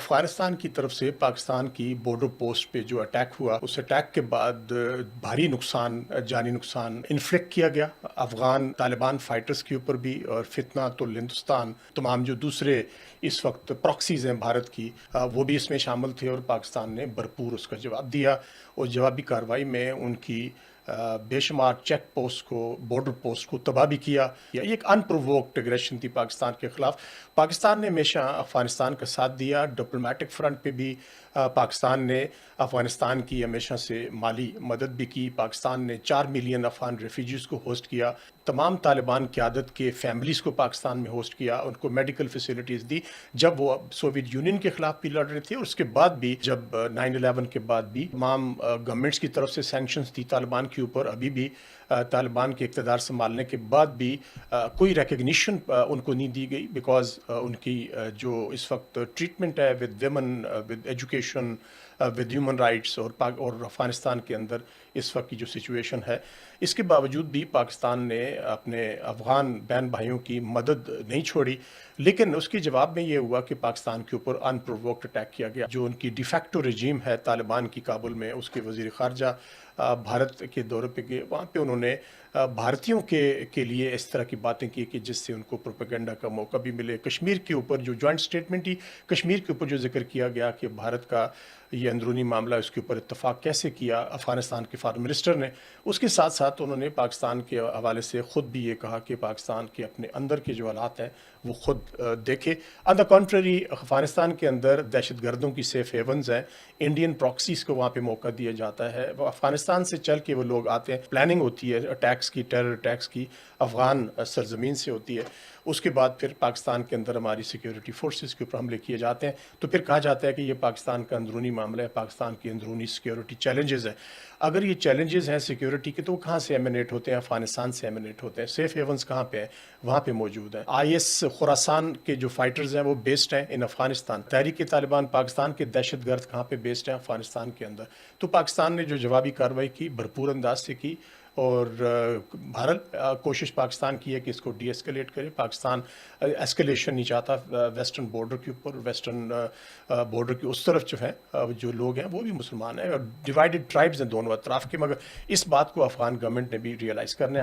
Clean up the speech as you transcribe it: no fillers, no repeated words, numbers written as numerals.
افغانستان کی طرف سے پاکستان کی بارڈر پوسٹ پہ جو اٹیک ہوا، اس اٹیک کے بعد بھاری نقصان، جانی نقصان انفلیکٹ کیا گیا افغان طالبان فائٹرز کے اوپر بھی، اور فتنہ تو ہندوستان، تمام جو دوسرے اس وقت پراکسیز ہیں بھارت کی، وہ بھی اس میں شامل تھے، اور پاکستان نے بھرپور اس کا جواب دیا، اور جوابی کارروائی میں ان کی بے شمار چیک پوسٹ کو، بارڈر پوسٹ کو تباہ بھی کیا۔ یہ ایک ان پرووکڈ اگریشن تھی پاکستان کے خلاف۔ پاکستان نے ہمیشہ افغانستان کا ساتھ دیا، ڈپلومیٹک فرنٹ پہ بھی پاکستان نے افغانستان کی ہمیشہ سے مالی مدد بھی کی۔ پاکستان نے 4 ملین افغان ریفیوجیز کو ہوسٹ کیا، تمام طالبان قیادت کے فیملیز کو پاکستان میں ہوسٹ کیا، ان کو میڈیکل فیسلٹیز دی جب وہ سوویت یونین کے خلاف بھی لڑ رہے تھے، اور اس کے بعد بھی جب 9/11 کے بعد بھی تمام گورنمنٹس کی طرف سے سینکشنز تھی طالبان کے اوپر۔ ابھی بھی طالبان کے اقتدار سنبھالنے کے بعد بھی کوئی ریکگنیشن ان کو نہیں دی گئی، بیکاز ان کی جو اس وقت ٹریٹمنٹ ہے with women, with education, with human rights, اور افغانستان کے اندر اس وقت کی جو سچویشن ہے، اس کے باوجود بھی پاکستان نے اپنے افغان بہن بھائیوں کی مدد نہیں چھوڑی۔ لیکن اس کے جواب میں یہ ہوا کہ پاکستان کے اوپر ان پرووکڈ اٹیک کیا گیا۔ جو ان کی ڈیفیکٹو رجیم ہے طالبان کی کابل میں، اس کے وزیر خارجہ بھارت کے دورے پہ گئے، وہاں پہ انہوں نے بھارتیوں کے لیے اس طرح کی باتیں کی کہ جس سے ان کو پروپیگنڈا کا موقع بھی ملے۔ کشمیر کے اوپر جو جوائنٹ اسٹیٹمنٹ تھی، کشمیر کے اوپر جو ذکر کیا گیا کہ بھارت کا یہ اندرونی معاملہ، اس کے اوپر اتفاق کیسے کیا افغانستان کے فارن منسٹر نے، اس کے ساتھ ساتھ انہوں نے پاکستان کے حوالے سے خود بھی یہ کہا کہ پاکستان کے اپنے اندر کے جو حالات ہیں وہ خود دیکھے۔ آن دا کنٹری، افغانستان کے اندر دہشت گردوں کی سیف ہیونز ہیں، انڈین پراکسیز کو وہاں پہ موقع دیا جاتا ہے، وہ افغانستان سے چل کے وہ لوگ آتے ہیں، پلاننگ ہوتی ہے اٹیکس کی، ٹیرر اٹیکس کی افغان سرزمین سے ہوتی ہے، اس کے بعد پھر پاکستان کے اندر ہماری سیکیورٹی فورسز کے اوپر حملے کیے جاتے ہیں، تو پھر کہا جاتا ہے کہ یہ پاکستان کا اندرونی معاملہ ہے، پاکستان کی اندرونی سیکیورٹی چیلنجز ہیں۔ اگر یہ چیلنجز ہیں سیکیورٹی کے، تو وہ کہاں سے ایمنیٹ ہوتے ہیں؟ افغانستان سے ایمنیٹ ہوتے ہیں۔ سیف ہیونز کہاں پہ ہیں؟ وہاں پہ موجود ہیں۔ آئی ایس خراسان کے جو فائٹرز ہیں وہ بیسڈ ہیں ان افغانستان۔ تحریک طالبان پاکستان کے دہشت گرد کہاں پہ بیسڈ ہیں؟ افغانستان کے اندر۔ تو پاکستان نے جو جوابی کارروائی کی، بھرپور انداز سے کی، اور بہرحال کوشش پاکستان کی ہے کہ اس کو ڈی ایسکیلیٹ کرے۔ پاکستان ایسکیلیشن نہیں چاہتا ویسٹرن بارڈر کے اوپر، ویسٹرن بارڈر کی اس طرف جو ہے جو لوگ ہیں وہ بھی مسلمان ہیں، اور ڈیوائیڈڈ ٹرائبز ہیں دونوں اطراف کے، مگر اس بات کو افغان گورنمنٹ نے بھی ریئلائز کرنا ہے۔